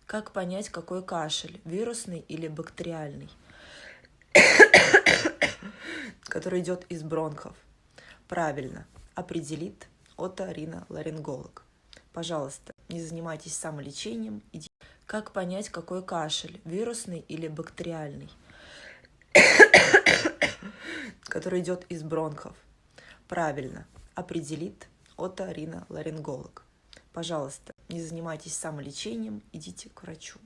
Как понять, какой кашель, вирусный или бактериальный, который идет из бронхов? Правильно, определит оториноларинголог. Пожалуйста, не занимайтесь самолечением. Как понять, какой кашель, вирусный или бактериальный, который идет из бронхов? Правильно, определит оториноларинголог. Пожалуйста, не занимайтесь самолечением, идите к врачу.